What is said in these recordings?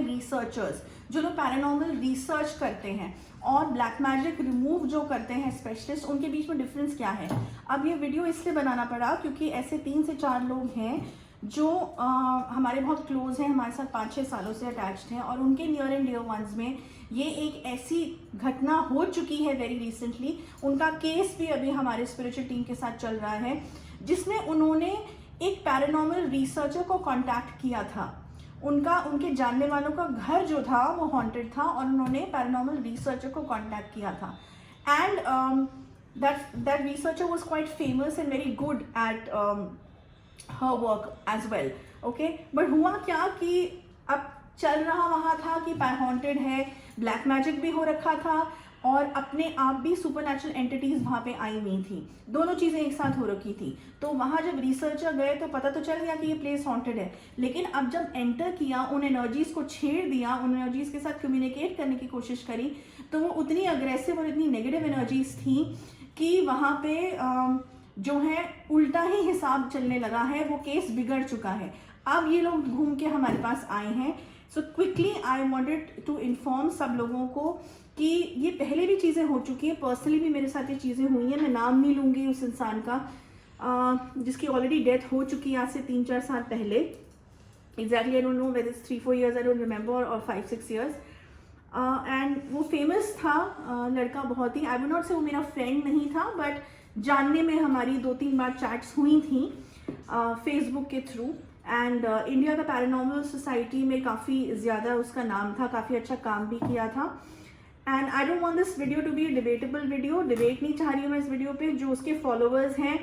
Researchers, जो लोग paranormal research करते हैं और ब्लैक मैजिक रिमूव जो करते हैं स्पेशलिस्ट, उनके बीच में डिफरेंस क्या है। अब ये वीडियो इसलिए बनाना पड़ा क्योंकि ऐसे 3 से 4 लोग हैं जो हमारे बहुत क्लोज हैं, हमारे साथ 5-6 सालों से अटैच्ड हैं, और उनके नियर एंड डियर वंस में ये एक ऐसी घटना हो चुकी है वेरी रिसेंटली। उनका केस भी अभी हमारे स्पिरिचुअल टीम के साथ चल रहा है, जिसमें उन्होंने एक पैरानॉर्मल रिसर्चर को कांटेक्ट किया था। उनके जानने वालों का घर जो था वो हॉन्टेड था, और उन्होंने पैरानॉर्मल रिसर्चर को कांटेक्ट किया था। And that researcher was quite famous and very good at her work as well, okay? But हुआ क्या कि अब चल रहा वहाँ था कि हॉन्टेड है, ब्लैक मैजिक भी हो रखा था, और अपने आप भी सुपरनैचुरल एंटिटीज वहाँ पे आई हुई थी। दोनों चीज़ें एक साथ हो रखी थी। तो वहाँ जब रिसर्चर गए तो पता तो चल गया कि ये प्लेस हॉन्टेड है, लेकिन अब जब एंटर किया, उन एनर्जीज को छेड़ दिया, उन एनर्जीज के साथ कम्युनिकेट करने की कोशिश करी, तो वो उतनी अग्रेसिव और इतनी नेगेटिव एनर्जीज थी कि वहाँ पे जो है उल्टा ही हिसाब चलने लगा है, वो केस बिगड़ चुका है। अब ये लोग घूम के हमारे पास आए हैं। So quickly I wanted to inform सब लोगों को कि ये पहले भी चीज़ें हो चुकी हैं, पर्सनली भी मेरे साथ ये चीज़ें हुई हैं। मैं नाम नहीं लूँगी उस इंसान का जिसकी ऑलरेडी डेथ हो चुकी है आज से 3-4 साल पहले। Exactly I don't know whether it's 3-4 years, I don't remember, और 5-6 years। एंड वो फेमस था लड़का बहुत ही। आई वुड नॉट से वो मेरा फ्रेंड नहीं था, बट जानने में हमारी 2-3 बार चैट्स हुई थी फेसबुक के थ्रू। एंड इंडिया का पैरानॉर्मल सोसाइटी में काफ़ी ज़्यादा उसका नाम था, काफ़ी अच्छा काम भी किया था। And I don't want this video to be a debatable video, debate नहीं चाह रही हूँ मैं इस वीडियो पे। जो उसके फॉलोअर्स हैं,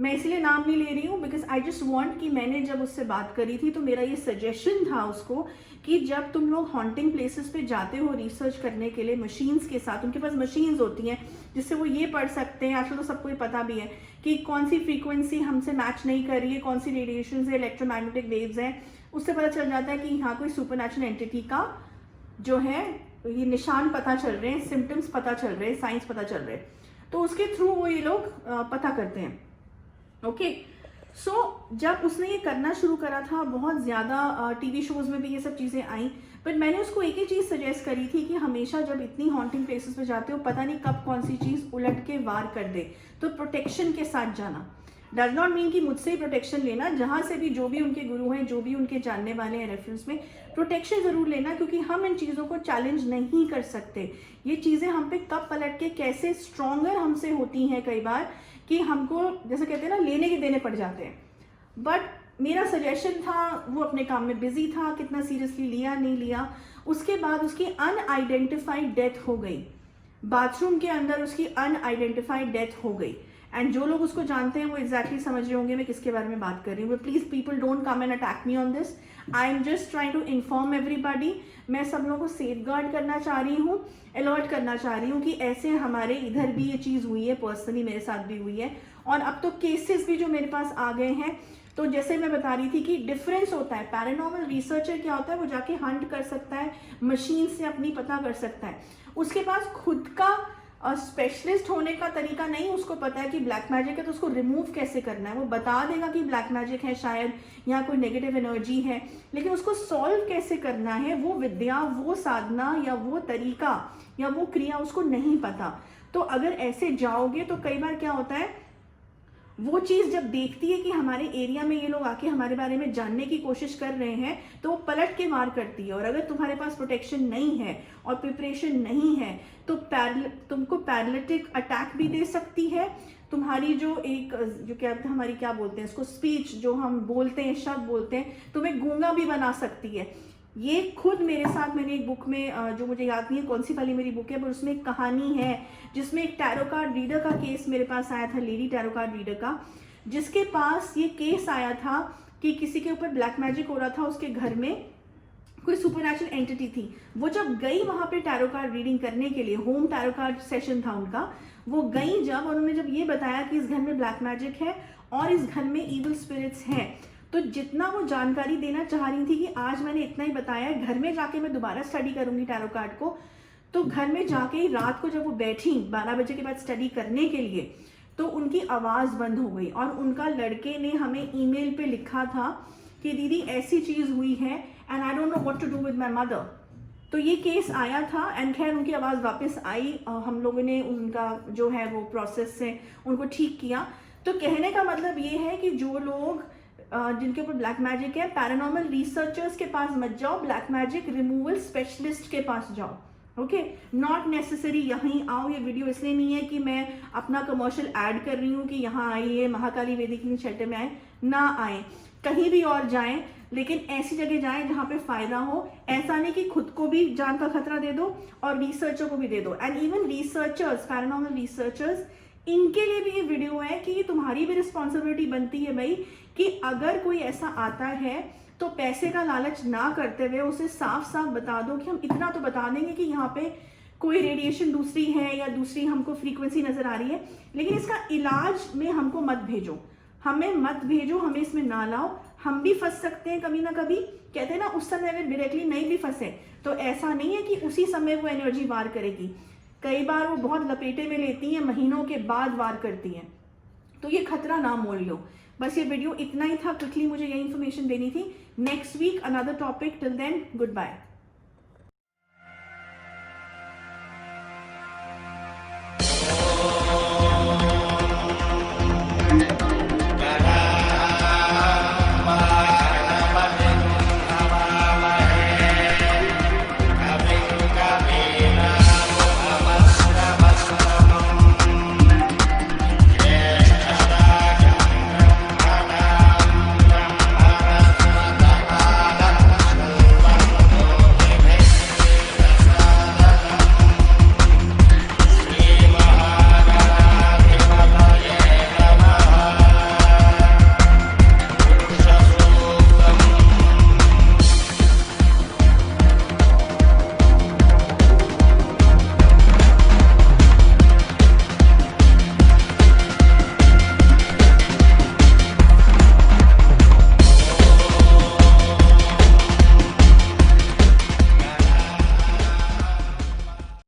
मैं इसलिए नाम नहीं ले रही हूँ बिकॉज आई जस्ट वांट कि मैंने जब उससे बात करी थी तो मेरा ये सजेशन था उसको कि जब तुम लोग हॉन्टिंग प्लेसेस पे जाते हो रिसर्च करने के लिए मशीन्स के साथ, उनके पास मशीन्स होती हैं जिससे वो ये पढ़ सकते हैं, आजकल तो सबको ये पता भी है कि कौन सी फ्रीक्वेंसी हमसे मैच नहीं कर रही है, कौन सी रेडिएशन है, इलेक्ट्रोमैग्नेटिक वेव्स हैं, उससे पता चल जाता है कि यहाँ कोई सुपरनैचुरल एंटिटी का जो है ये निशान पता चल रहे हैं, सिम्टम्स पता चल रहे हैं, साइंस पता चल रहे हैं। तो उसके थ्रू वो ये लोग पता करते हैं। ओके, सो जब उसने ये करना शुरू करा था, बहुत ज़्यादा टीवी शोज़ में भी ये सब चीज़ें आई, बट मैंने उसको एक ही चीज़ सजेस्ट करी थी कि हमेशा जब इतनी हॉन्टिंग प्लेसेस पे जाते हो, पता नहीं कब कौन सी चीज़ उलट के वार कर दे, तो प्रोटेक्शन के साथ जाना। डज नॉट मीन कि मुझसे ही प्रोटेक्शन लेना, जहाँ से भी जो भी उनके गुरु हैं, जो भी उनके जानने वाले हैं रेफरेंस में, प्रोटेक्शन ज़रूर लेना, क्योंकि हम इन चीज़ों को चैलेंज नहीं कर सकते। ये चीज़ें हम पे कब पलट के कैसे स्ट्रॉन्गर हमसे होती हैं कई बार कि हमको जैसे कहते हैं ना, लेने के देने पड़ जाते हैं। बट मेरा सजेशन था, वो अपने काम में बिजी था, कितना सीरियसली लिया नहीं लिया। उसके बाद उसकी अनआइडेंटिफाइड डेथ हो गई, बाथरूम के अंदर उसकी अनआइडेंटिफाइड डेथ हो गई। एंड जो लोग उसको जानते हैं वो एग्जैक्टली समझ रहे होंगे मैं किसके बारे में बात कर रही हूँ। Please people don't come and attack me on this, I am just trying to inform everybody. मैं सब लोगों को सेफ गार्ड करना चाह रही हूँ, अलर्ट करना चाह रही हूँ कि ऐसे हमारे इधर भी ये चीज़ हुई है, पर्सनली मेरे साथ भी हुई है, और अब तो केसेस भी जो मेरे पास आ गए हैं। तो जैसे मैं बता रही थी कि डिफरेंस होता है, पैरानॉर्मल रिसर्चर क्या होता है, वो जाके हंट कर सकता है, मशीन से अपनी पता कर सकता है, उसके पास खुद का स्पेशलिस्ट होने का तरीका नहीं, उसको पता है कि ब्लैक मैजिक है तो उसको रिमूव कैसे करना है। वो बता देगा कि ब्लैक मैजिक है, शायद यहाँ कोई नेगेटिव एनर्जी है, लेकिन उसको सॉल्व कैसे करना है, वो विद्या, वो साधना या वो तरीका या वो क्रिया उसको नहीं पता। तो अगर ऐसे जाओगे तो कई बार क्या होता है, वो चीज़ जब देखती है कि हमारे एरिया में ये लोग आके हमारे बारे में जानने की कोशिश कर रहे हैं, तो वो पलट के वार करती है। और अगर तुम्हारे पास प्रोटेक्शन नहीं है और प्रिपरेशन नहीं है तो तुमको पैरालिटिक अटैक भी दे सकती है। तुम्हारी जो क्या हमारी क्या बोलते हैं इसको, स्पीच जो हम बोलते हैं, शब्द बोलते हैं, तुम्हें गूंगा भी बना सकती है। ये खुद मेरे साथ, मैंने एक बुक में, जो मुझे याद नहीं है कौन सी वाली मेरी बुक है, पर उसमें एक कहानी है जिसमें एक टैरो कार्ड रीडर का केस मेरे पास आया था, लेडी टैरो कार्ड रीडर का, जिसके पास ये केस आया था कि किसी के ऊपर ब्लैक मैजिक हो रहा था, उसके घर में कोई सुपरनैचुरल एंटिटी थी। वो जब गई वहाँ पे टैरो कार्ड रीडिंग करने के लिए, होम टैरो कार्ड सेशन था उनका, वो गई जब, उन्होंने जब ये बताया कि इस घर में ब्लैक मैजिक है और इस घर में इविल स्पिरिट्स हैं, तो जितना वो जानकारी देना चाह रही थी कि आज मैंने इतना ही बताया, घर में जाके मैं दोबारा स्टडी करूंगी टैरो कार्ड को, तो घर में जाके ही रात को जब वो बैठी 12 बजे के बाद स्टडी करने के लिए, तो उनकी आवाज़ बंद हो गई और उनका लड़के ने हमें ईमेल पे लिखा था कि दीदी ऐसी चीज़ हुई है and I don't know what to do with my mother. तो ये केस आया था एंड खैर उनकी आवाज़ वापस आई, हम लोगों ने उनका जो है वो प्रोसेस से उनको ठीक किया। तो कहने का मतलब ये है कि जो लोग जिनके ऊपर ब्लैक मैजिक है, पैरानॉर्मल रिसर्चर्स के पास मत जाओ, ब्लैक मैजिक रिमूवल स्पेशलिस्ट के पास जाओ। ओके, नॉट नेसेसरी यहीं आओ। ये वीडियो इसलिए नहीं है कि मैं अपना कमर्शियल ऐड कर रही हूँ कि यहाँ आइए महाकाली वैदिक हीलिंग शेल्टर में आए, ना आए, कहीं भी और जाएं, लेकिन ऐसी जगह जाएं जहाँ पे फायदा हो। ऐसा नहीं कि खुद को भी जान का खतरा दे दो और रिसर्चर को भी दे दो। And even researchers, paranormal researchers, इनके लिए भी ये वीडियो है कि तुम्हारी भी रिस्पॉन्सिबिलिटी बनती है भाई कि अगर कोई ऐसा आता है तो पैसे का लालच ना करते हुए उसे साफ साफ बता दो कि हम इतना तो बता देंगे कि यहाँ पे कोई रेडिएशन दूसरी है या दूसरी हमको फ्रीक्वेंसी नजर आ रही है, लेकिन इसका इलाज में हमको मत भेजो, हमें मत भेजो, हमें इसमें ना लाओ। हम भी फंस सकते हैं कभी ना कभी, कहते हैं ना उस समय अगर डायरेक्टली नहीं भी फंसे तो ऐसा नहीं है कि उसी समय वो एनर्जी वार करेगी, कई बार वो बहुत लपेटे में लेती हैं, महीनों के बाद वार करती हैं। तो ये खतरा ना मोल लो। बस ये वीडियो इतना ही था, क्विकली मुझे यही इन्फॉर्मेशन देनी थी। Next week another topic, till then good bye.